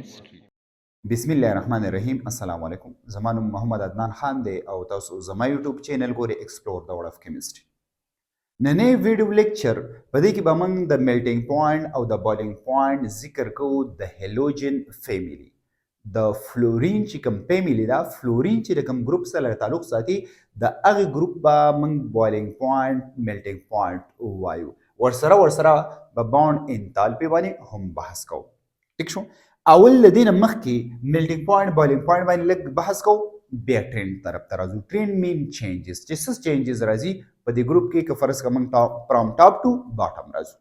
بسم الله الرحمن الرحیم. السلام علیکم. زما نوم محمد عدنان خان دی او تاسو زما یوټیوب چینل ګورئ ایکسپلور د ورډ اف کیمستري. نننې ویډیو لیکچر په دې کې به موږ د میلټینګ پوینټ او د بویلینګ پوینټ ذکر کوو د هیلوجن فیملی. د فلورین چې کوم فیملی ده، فلورین چې د کوم ګروپ سره تعلق ساتي د هغې ګروپ به موږ بویلینګ پوینټ میلټینګ پوینټ وایو. ورسره به بانډ انتالپي باندې هم بحث کوو. ټیک شو. اول له دې نه مخکې میلټینګ پوینټ بویلینګ پوینټ باندې لږ بحث کوو، بیا ټرینډ طرف ته راځو. ټرینډ مین چینجز چې څه چینجز راځي په دې ګروپ کې، که فرض کړه موږ فرام ټاپ ټو باټم راځو.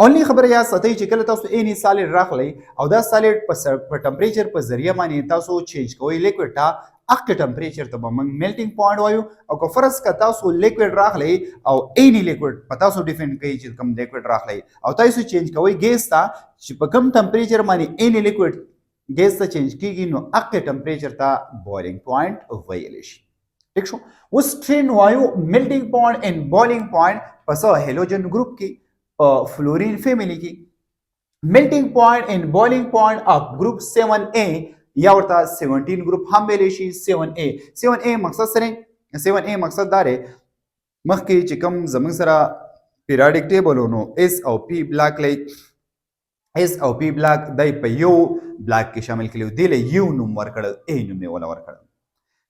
اولنی خبره یاد ساتئ چې کله تاسو اینی سالډ راخلی او دا سالډ په ټمپریچر په ذریعه باندې تاسو چینج کوئ لیکوډ ته، هغه ټمپریچر ته به موږ میلټینګ پوینټ وایو. او که فرض کړه تاسو لیکوډ راخلی او اینی لیکوډ په تاسو ډیفاین کوي چې کوم لیکوډ راخلی او تاسو چینج کوئ ګیس ته چې په کوم ټمپریچر باندې اینی لیکوډ ګیس ته چینج کیږي، نو هغه ټمپریچر ته بویلینګ پوینټ ویلی شي. ټیک شو. اوس ټرینډ وایو میلټینګ پوینټ اینډ بویلینګ پوینټ په څه هیلوجن ګروپ کې فلورین فیملی کې. میلټینګ پوینټ اینډ بویلینګ پوینټ اف ګروپ 7A یا ورته 17 ګروپ هم ویلی شي. 7A مقصد سره 7A مقصد دا دی مخکې چې کوم زموږ سره پیریاډیک ټیبل نو اس او پی بلاک لی اس او پی بلاک دای په یو بلاک کې شامل کړي، دی له یو نوم ورکړه، ا نوم یې ولا ورکړه.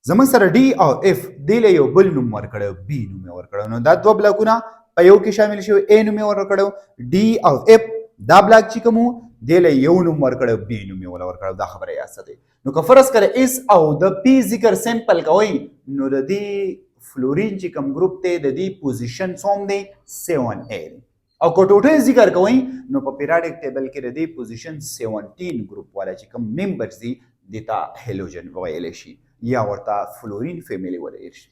زموږ سره ډي او اف دی له یو بل نوم ورکړه، بی نوم یې ورکړه. نو دا دوه بلاکونه په یو کې شامل شوي، ا نوم یې ورکړه. ډي او اف دا بلاک چې کوم دی له یو نوم ورکړه، بی نوم یې ولا ورکړه. دا خبره یاد ساتئ. نو که فرض کړه اس او د پی ذکر سمپل کوئ، نو د دې فلورین چې کوم ګروپ دی د دې پوزیشن څوم دی 7A دی. او که ټوټل ذکر کوئ نو په پیریاډیک ټیبل کې د دې پوزیشن 17 ګروپ والا چې کوم ممبرز دي دې ته هیلوجن ویلی شي یا ورته فلورین فیملی ویلی شي.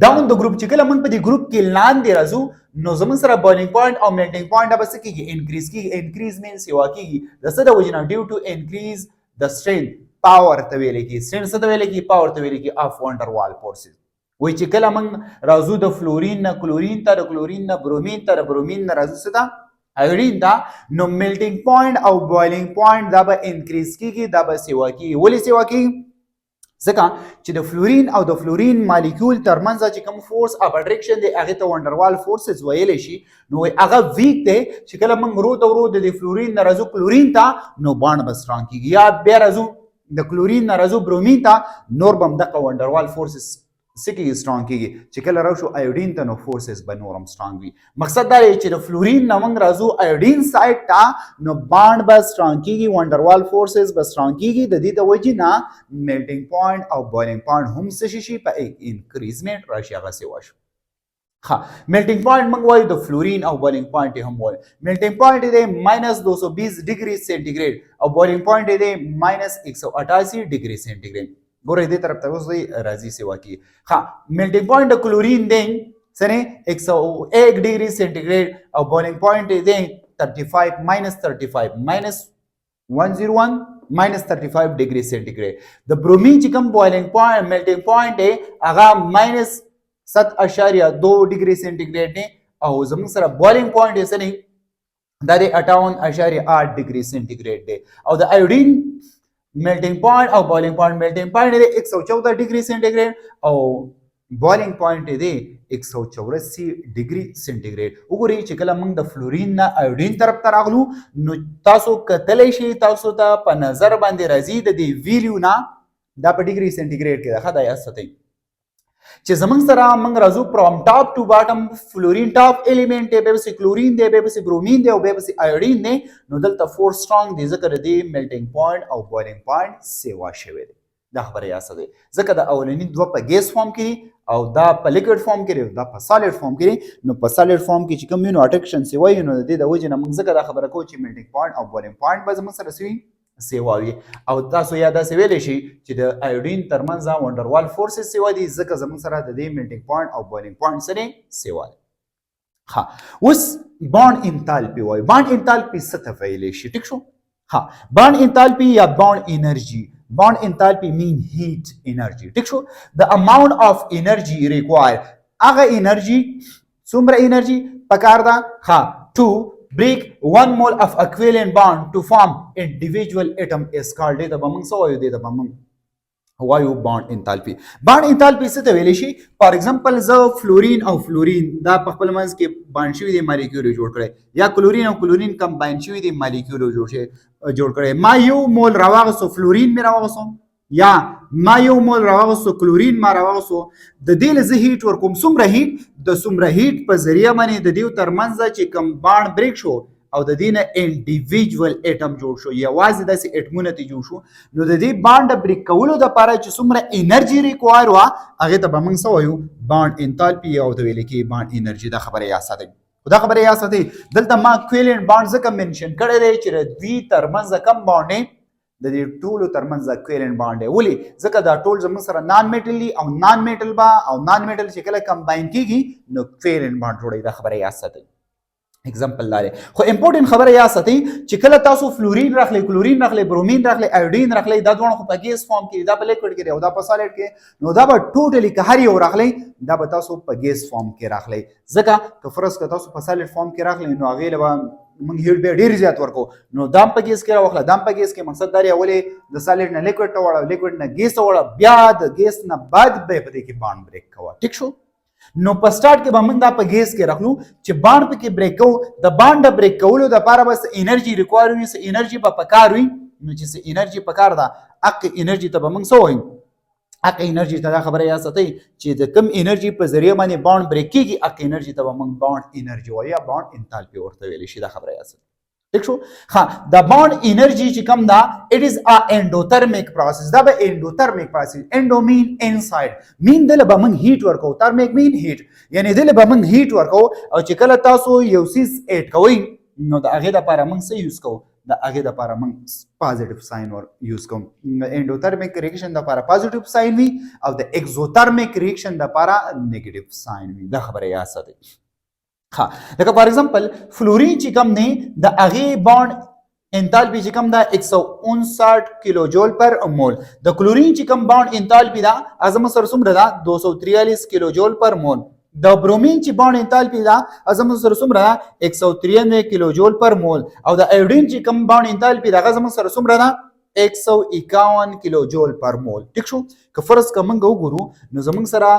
ډاون د ګروپ چې کله موږ په دې ګروپ کې لاندې راځو نو زموږ سره بویلینګ پوینټ او میلټینګ پوینټ به څه کېږي؟ انکریز کېږي. انکریز مینس یوه کېږي د څه د وجې نه؟ ډیو ټو انکریز د سټرینث، پاور ته ویلی کېږي. سټرینث څه ته ویلی کېږي؟ پاور ته ویلی کېږي اف وانډروال فورسز. وایي چې کله موږ راځو د فلورین نه کلورین ته، د کلورین نه برومین ته، د برومین نه راځو څه ته؟ آیوډین ته. نو میلټینګ پوینټ او بویلینګ پوینټ دا به انکریز کېږي، دا به سیوا کېږي. ولې سیوا کېږي؟ ځکه چې د فلورین او د فلورین مالیکول ترمنځ چې کوم فورس اف اټریکشن دی هغې ته وانډروال فورسز ویلی شي. نو هغه ویک دی چې کله موږ رو ته ورو د فلورین نه راځو کلورین ته نو بانډ به سترانګ کېږي، یا بیا راځو د کلورین نه راځو برومین ته نور به همدغه وانډروال فورسز څه کېږي؟ سترانګ کېږي. چې کله راشو آیوډین ته نو فورسز به نور هم سترانګ وي. مقصد دا دی چې د فلورین نه موږ راځو آیوډین سایډ ته نو بانډ به سترانګ کېږي، وانډروال فورسز به سترانګ کېږي. د دې د وجې نه میلټینګ پوینټ او بویلینګ پوینټ هم څه شي؟ په انکریزمنټ راشي، هغه سیوا شو. ها میلټینګ پوینټ موږ وایو د فلورین او بویلینګ پوینټ یې هم وایو. میلټینګ پوینټ یې دی -220 ډګري سینټیګریډ او بویلینګ پوینټ یې دی -188 ډګري سینټیګریډ. ګورئ دې طرف ته اوس دی راځي سیوا کېږي. ها میلټینګ پوینټ د کلورین دی څه 101 ډګري سینټیګریډ او بویلینګ پوینټ یې دی 35 -101 -35 ډګري سینټیګریډ. د برومین چې کوم بویلینګ پوینټ میلټینګ پوینټ دی هغه -7.2 ډګري سینټیګریډ دی او زموږ سره بویلینګ پوینټ یې څه دی دا دی 58.8 ډګري سینټیګریډ دی. او د آیوډین میلټینګ پوینټ او بویلینګ پوینټ میلټینګ پوینټ دی 114 ډګري سینټیګریډ او بویلینګ پوینټ دی 184 ډګري سینټیګریډ. وګورئ چې کله موږ د فلورین نه آیوډین طرف ته راغلو نو تاسو کتلی شئ، تاسو ته په نظر باندې راځي د دې ویلیو نه دا په ډګري سینټیګریډ کې ده. ښه دا یاد ساتئ چې زموږ سره موږ راځو فرام ټاپ ټو باټم. فلورین ټاپ ایلیمنټ دی، بیا پسې کلورین دی، بیا پسې برومین دی او بیا پسې آیوډین دی. نو دلته فورس سترانګ دی ځکه د دې میلټینګ پوینټ او بویلینګ پوینټ سیوا شوی دی. دا خبره یاد ساتئ ځکه د اولني دوه په ګیس فارم کې دي او دا په لیکوډ فارم کې دی، دا په سالډ فارم کې دی. نو په سالډ فارم کې چې کوم وي نو اټریکشن سیوا وي. نو د دې د وجې نه موږ ځکه دا خبره کوو چې میلټینګ پوینټ او بویلینګ پوینټ به زموږ سره څه سیوا وي. او تاسو یا داسې ویلی شي چې د آیوډین ترمنځ وانډروال فورسز سیوا دي ځکه زموږ سره د دې میلټینګ پوینټ او بویلینګ پوینټ سره سیوا دی. ها اوس بانډ انتالپي وایو. بانډ انتالپي څه ته ویلی شي؟ ټیک شو. ها بانډ انتالپي یا بانډ انرژي. bond enthalpy mean heat energy. ٹھیک شو. the amount of energy required هغه انرژي څومره انرژي پکار ده ها to break 1 mole of a covalent bond to form individual atom is called دې ته به موږ څه وایو دې ته به موږ وایو bond enthalpy. bond enthalpy څه ته ویلی شي؟ فار ایگزامپل زه فلورین او فلورین دا په خپل منځ کې بانډ شوي دي مالیکول جوړ کړی یا کلورین او کلورین کمباین شوي دي مالیکول جوړ کړی ما یو مول راواغستو فلورین مې راواغستو یا ما یو مول راواغستو کلورین ما راواغستو د دې له زه هیټ ورکوم څومره هیټ د څومره هیټ په ذریعه باندې د دې ترمنځ چې کوم بانډ بریک شو او د دې نه انډیویجوال اټم جوړ شو یوازې داسې اټمونه ته جوړ شو نو د دې بانډ بریک کولو دپاره چې څومره انرژي ریکوایر وه هغې ته به موږ څه وایو بانډ انتالپي او ته ویل کېږي بانډ انرژي دا خبره یاد ساتئ خو دا خبره یاد ساتئ دلته ما کویلنټ بانډ ځکه منشن کړی دی چې د دوی ترمنځ کم بانډ دی د دې ټولو ترمنځ کویلنټ بانډ دی ولې ځکه دا ټول زموږ سره نان میټل دي او نان میټل به او نان میټل چې کله کمباین کېږي نو کویلنټ بانډ جوړوي دا خبره یاد ساتئ اگزامپل لاره خو امپورټنت خبره یا ساتي چې کله تاسو فلورین راخلی کلورین راخلی برومین راخلی ایوډین راخلی دا دوه خو په ګیس فارم کې دا په لیکوډ کې او دا په سالیډ کې نو دا به ټوټلی که هر یو راخلی دا به تاسو په ګیس فارم کې راخلی ځکه که فرض که تاسو په سالیډ فارم کې راخلی نو هغې له به موږ هیټ بیا ډېر زیات ورکو نو دا په ګیس کې راوخله دا په ګیس کې مقصد دا دی ولې د سالیډ نه لیکوډ ته وړه لیکوډ نه ګیس ته وړه بیا د ګیس نه بعد به په دې کې بانډ بریک کوه ټیک شو نو په سٹارټ کې به موږ دا په ګیس کې راخلو چې بانډ پکې بریک کوو د بانډ بریک کولو دپاره به څه انرژي ریکوایر وي څه انرژي به پکار وي نو چې څه انرژي پکار ده هغې انرژي ته به موږ څه وایو هغې انرژي ته دا خبره یاد ساتئ چې د کم انرژي په ذریعه باندې بانډ بریک کېږي هغې انرژي ته به موږ بانډ انرژي وایو یا بانډ انتالپي ورته ویلی شي دا خبره یاد ساتئ ٹھیک شو ها د بانډ انرژي چې کم ده اټ از ا اندوترمیک پروسس دا به اندوترمیک پروسس اندو مین انساید مین دله به موږ هیټ ورکو ترمیک مین هیټ یعنی دله به موږ هیټ ورکو او چې کله تاسو یو سیز اډ کوئ نو د هغې دپاره موږ څه یوز کوو د هغې دپاره موږ پازیټیو ساین ور یوز کوم اندوترمیک ریاکشن دپاره پازیټیو ساین وي او د اکزوترمیک ریاکشن دپاره نیګیټیو ساین وي دا خبره یاد ساتئ ها لکه فار ایگزامپل فلورین چې کم دی د هغې بانډ انتالپي چې کم ده 159 کیلو جول پر مول د کلورین چې کم بانډ انتالپي ده هغه زموږ سره څومره ده 243 کیلو جول پر مول د برومین چې بانډ انتالپي ده هغه زموږ سره څومره ده 193 کیلو جول پر مول او د ایوډین چې کم بانډ انتالپي ده هغه زموږ سره څومره ده 151 کیلو جول پر مول ټیک شو که فرض که موږ وګورو نو زموږ سره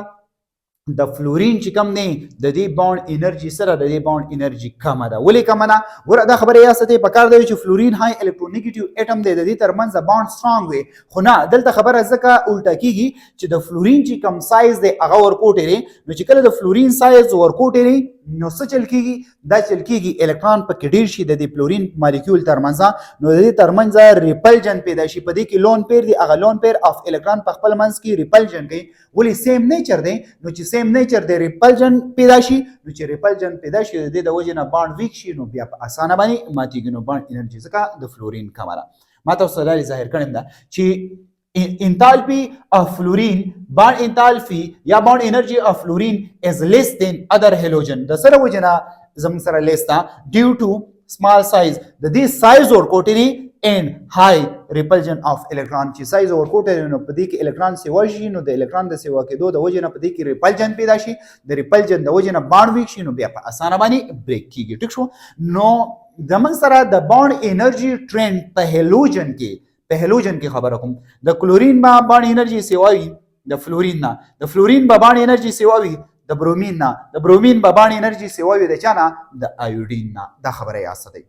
د فلورین چې کم دی د دې بانډ انرژي سره د دې بانډ انرژي کمه ده ولې کمه ده ګوره دا خبره یاد ساتئ پکار دی چې فلورین های الکترونیګیټیو اټم دی د دې ترمنځ بانډ سټرانګ وي خو نه دلته خبره ځکه الټه کېږي چې د فلورین چې کم سایز دی هغه ورکوټی دی نو چې کله د فلورین سایز ورکوټی دی نو څه چل کېږي دا چل کېږي الکترون پکې ډېر شي د دې فلورین مالیکول ترمنځ نو د دې ترمنځ ریپلجن پیدا شي په دې کې لون پیر دی هغه لون پیر اف الکترون په خپل منځ کې ریپلجن کوي ولې سیم نیچر دی نو چې سیم نیچر دی ریپلجن پیدا شي نو چې ریپلجن پیدا شي د دې د وجې نه بانډ ویک شي نو بیا په اسانه باندې ماتېږي نو بانډ انرژي ځکه د فلورین کمه ده ما تاسو ته ظاهر کړم ده چې enthalpy of fluorine bond enthalpy یا bond energy of fluorine is less than other halogen د سره وجنا زموږ سره less ده due to small size د دې سایز ورکوټی and high repulsion of electron چې سایز ورکوټی نو په دې کې الکترون سیوا شي نو د الکترون د سیوا کېدو د وجې نه په دې کې ریپلجن پیدا شي د ریپلجن د وجې نه بانډ ویک شي نو بیا په اسانه باندې بریک کېږي ټیک شو نو زموږ سره د بانډ انرژي ټرینډ په هیلوجن کې په هیلوجن کې خبره کوم د کلورین به بانډ انرژي سیوا وي د فلورین نه د فلورین به بانډ انرژي سیوا وي د برومین نه د برومین به بانډ انرژي سیوا وي د چا نه د ایوډین نه دا خبره یاد ساتئ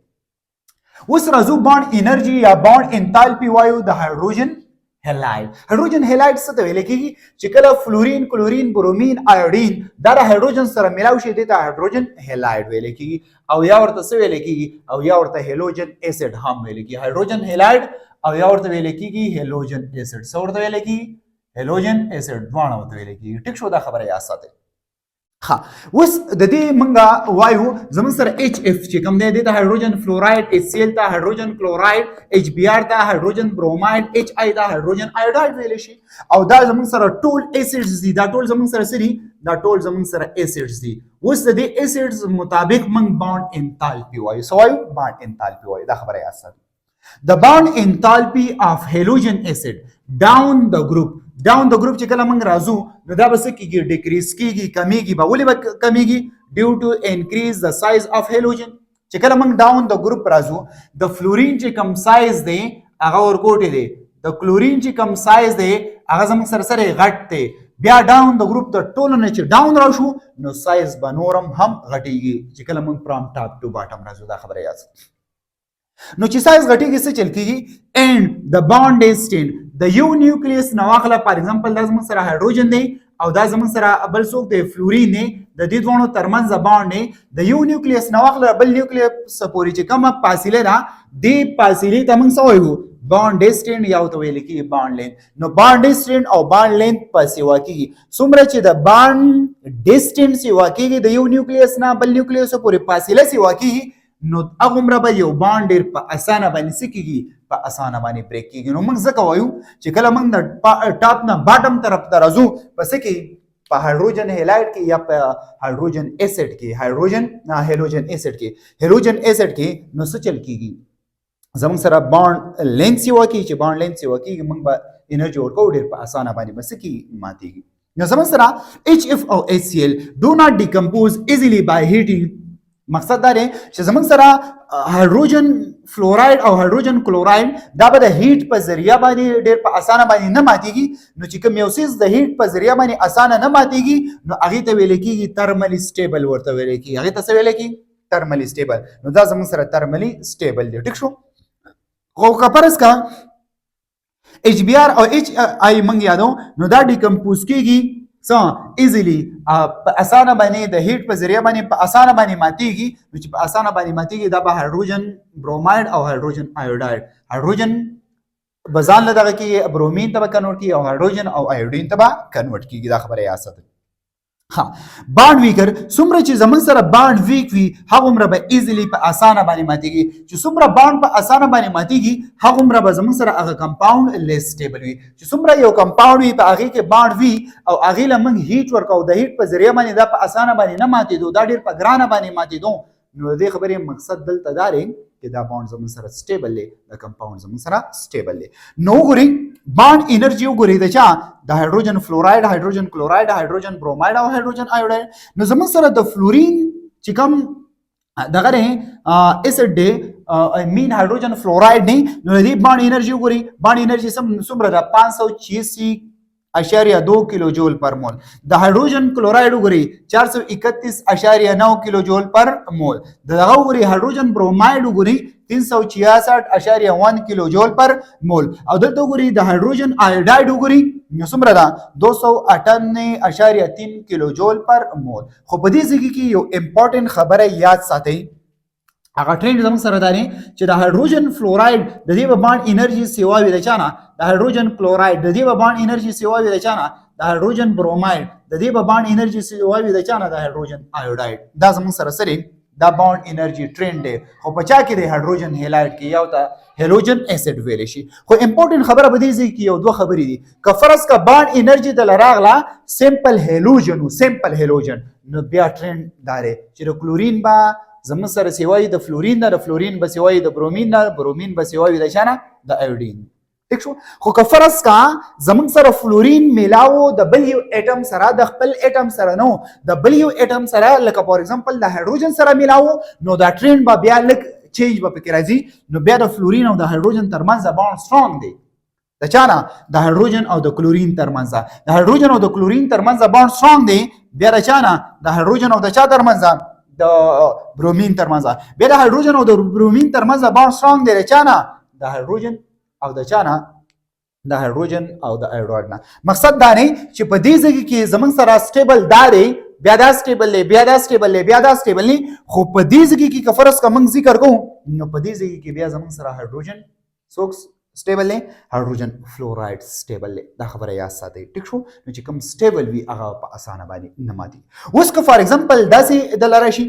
اوس راځو بانډ انرژي یا بانډ انتالپي وایو د هایدروجن هیلاید هایدروجن هیلاید څه ته ویل کېږي چې کله فلورین کلورین برومین ایوډین دا د هایدروجن سره میلاو شي دې ته هایدروجن هیلاید ویل کېږي او یا ورته څه ویل کېږي او یا ورته هیلوجن اسید هم ویل کېږي هایدروجن هیلاید او یا ورته ویل کېږي هیلوجن اسید څه ورته ویل کېږي هیلوجن اسید دواړه ورته ویل کېږي ټیک شو دا خبره یاد ساتئ ها اوس د دې منګه وایو زموږ سره ایچ اف چې کوم دی د هایدروجن فلوراید ایچ سی ال ته هایدروجن کلوراید ایچ بی آر ته هایدروجن بروماید ایچ آی ته هایدروجن آیوډاید ویل شي او دا زموږ سره ټول ایسیډز دي دا ټول زموږ سره څه دي دا ټول زموږ سره ایسیډز دي اوس د دې ایسیډز مطابق موږ بانډ انتالپي وایو څه وایو بانډ انتالپي وایو دا خبره یاد ساتئ The bond enthalpy of halogen acid down the group چې کله موږ راځو نو دا به څه کېږي ډیکریز کېږي کمیږي به ولې به کمیږي ډیو ټو انکریز د سایز اف هیلوجن چې کله موږ ډاون د ګروپ راځو د فلورین چې کم سایز دی هغه ورکوټی دی د کلورین چې کم سایز دی هغه زموږ سره سره غټ دی بیا ډاون د ګروپ د ټولو نه چې ډاون راشو نو سایز به نورم هم غټیږي چې کله موږ فرام ټاپ ټو باټم راځو دا خبره یاد نو چې سایز غټیږي څه چل کیږي and the bond is strained د یو نیوکلیس نو واخله فار ایگزامپل دا زموږ سره هایدروجن دی او دا زموږ سره بل څوک دی فلورین دی د دې دوه ترمنځ بانډ دی د یو نیوکلیس نو واخله بل نیوکلیس پورې چې کومه فاصله ده د فاصلې ته موږ څه وایو bond distance یا تو ویل کی bond length نو bond distance او bond length په سیوا کیږي څومره چې د bond distance سیوا کیږي د یو نیوکلیس نه بل نیوکلیس پورې فاصله سیوا کیږي نو هغه به یو bond ډیر په اسانه باندې سکیږي په اسانه باندې بریک کیږي نو موږ ځکه وایو چې کله موږ د ټاپ نه باټم طرف ته راځو پس کې په هایدروجن هیلاید کې یا په هایدروجن اسید کې هیلوجن اسید کې نو څه چل کیږي زموږ سره بانډ لینث یو کی چې بانډ لینث یو کی موږ به انرژي ورکو ډیر په اسانه باندې بس کی ماتيږي نو زموږ سره HF او HCl do not decompose easily by heating مقصد دا دی چې زموږ سره هایدروجن فلوراید او هایدروجن کلوراید دا به د هیټ په ذریعہ باندې ډیر په اسانه باندې نه ماتيږي نو چې کوم یو سیس د هیټ په ذریعہ باندې اسانه نه ماتيږي نو هغه ته ویل کیږي ترملی سټیبل ورته ویل کیږي هغه ته څه ویل کیږي ترملی سټیبل نو دا زموږ سره ترملی سټیبل دی ټیک شو خو کپرس کا ایچ بی آر او ایچ آی منګ یادو نو دا ډیکمپوز کیږي څه ایزیلی په اسانه باندې د هیټ په ذریعہ باندې په اسانه باندې ماتيږي چې په اسانه باندې ماتيږي دا به هایدروجن بروماید او هایدروجن آیوداید هایدروجن بزان له دغه کې برومین ته کنورټ کیږي او هایدروجن او آیودین ته کنورټ کیږي دا خبره یاد ساتئ ها بانډ ویکر څومره چې زمون سره بانډ ویک وي هغه به ایزیلی په اسانه باندې ماتيږي چې څومره بانډ په اسانه باندې ماتيږي هغه به زمون سره هغه کمپاوند لیس سټیبل وي چې څومره یو کمپاوند وي په هغه کې بانډ وي او هغه لمن هیټ ورکاو د هیټ په ذریعہ باندې دا په اسانه باندې نه ماتيدو دا ډیر په ګرانه باندې ماتيدو نو دې خبرې مقصد دلته دا دی چې دا بانډ زمون سره سټیبل دی د کمپاوند زمون سره سټیبل دی نو ګوري بانډ انرژي وګوري د چا د هایدروجن فلوراید هایدروجن کلوراید هایدروجن بروماید او هایدروجن آیوداید نو زمون سره د فلورین چې کوم دغه اسید دی مین هایدروجن فلوراید نه نو دې بانډ انرژي وګوري بانډ انرژي څومره ده 586 اشاریه 2 کیلو جول پر مول د هایدروجن کلوراید وګوري 431.9 کیلو جول پر مول دغه وګوري هایدروجن بروماید وګوري 366.1 کیلو جول پر مول او دلته وګوري د هایدروجن آیوداید وګوري نو څومره ده 258.3 کیلو جول پر مول خو په دې ځکه کې یو امپورټنت خبره یاد ساتئ هغه ټرند زموږ سره داري چې د هایدروجن فلوراید د دې په بانډ انرژي سیوا وي د چانه د هایدروجن کلوراید د دې په بانډ انرژي سیوا وي د چانه د هایدروجن بروماید د دې په بانډ انرژي سیوا وي د چانه د هایدروجن آیوداید دا زموږ سره سره دا بانډ انرژي ټرند دی خو په چا کې د هایدروجن هیلاید کې یو ته هیلوجن اسید ویل شي خو امپورټنت خبره به دې کې یو دوه خبرې دي که فرض کا بانډ انرژي د لراغلا سمپل هیلوجن نو بیا ټرند داره چې د کلورین با زمون سره سیوای د فلورین د فلورین به سیوای د برومین د برومین به سیوای د شانه د ایودین ٹھیک شو خو که فرض کا زمون سره فلورین میلاو د بل یو اټم سره د خپل اټم سره نو د بل یو اټم سره لکه فور ایگزامپل د هایدروجن سره میلاو نو دا ټرند به بیا لک چینج به پکې راځي نو بیا د فلورین او د هایدروجن ترمنځ بانډ سترونګ دی د چانه د هایدروجن او د کلورین ترمنځ د هایدروجن او د کلورین ترمنځ بانډ سترونګ دی بیا د چانه د هایدروجن او د چا ترمنځ د برومین ترمنځ بیا د هایدروجن او د برومین ترمنځ بانډ سترونګ دی چانه د هایدروجن او د چانه د هایدروجن او د آیوداید نه مقصد دا نه چې په دې ځای کې زمون سره سټیبل داري بیا دا سټیبل دی بیا دا سټیبل دی بیا دا سټیبل نه خو په دې ځای کې فرض کا موږ ذکر کوو نو په دې ځای کې بیا زمون سره هایدروجن سوکس سټیبل نه هایدروجن فلوراید سټیبل دا خبره یاد ساتئ ټیک شو نو چې کوم سټیبل وي هغه په اسانه باندې نه ماتي اوس که فار ایگزامپل داسې د لاره شي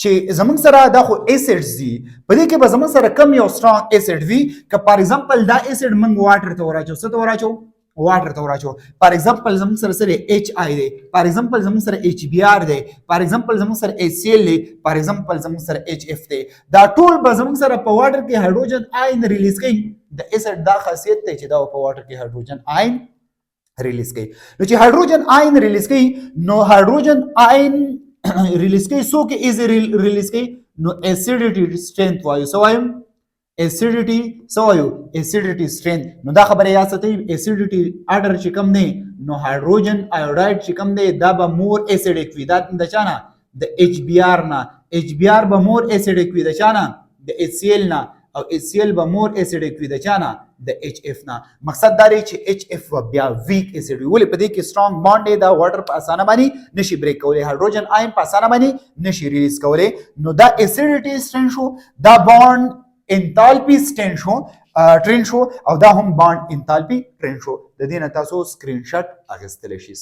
چې زمون سره دا خو اسیډز دي په دې کې به زمون سره کم یو سترونګ اسید وي که فار ایگزامپل دا اسید موږ واټر ته وراچو څه ته وراچو واټر ته وراچو فار ایگزامپل زمون سره ایچ آی دی فار ایگزامپل زمون سره ایچ بی آر دی فار ایگزامپل زمون سره ایچ سی ال دی فار ایگزامپل زمون سره ایچ اف دی دا ټول به زمون سره په واټر کې هایدروجن آین ریلیز کوي د اسید دا خاصیت دی چې دا په واټر کې هایدروجن آین ریلیز کوي نو چې هایدروجن آین ریلیز کوي نو هایدروجن آین ریلیز کوي سو کې ایز ریلیز کوي نو اسیډیټي سټرینث وایو څه وایو اسیډیټي څه وایو اسیډیټي سټرینث نو دا خبره یا ستې اسیډیټي اډر چې کم نه نو هایدروجن آیوډاید چې کم دی دا به مور اسیډیک وي دا د چانه د ایچ بی آر نه ایچ بی آر به مور اسیډیک وي د چانه د ایچ سی ایل نه او ایچ سی ایل به مور اسیډیک وي د چانه د ایچ اف نه مقصد دا دی چې ایچ اف بیا ویک اسید وي ولې په دې کې سترونګ بانډ دی دا واټر په اسانه باندې نشي بریک کولی هایدروجن آین په اسانه باندې نشي ریلیز کولی نو دا اسیډیټي سټرین شو دا بانډ انتالپی سټرین شو ټرین شو او دا هم بانډ انتالپی ټرین شو د دې نه تاسو سکرین شاټ اخیستلی شئ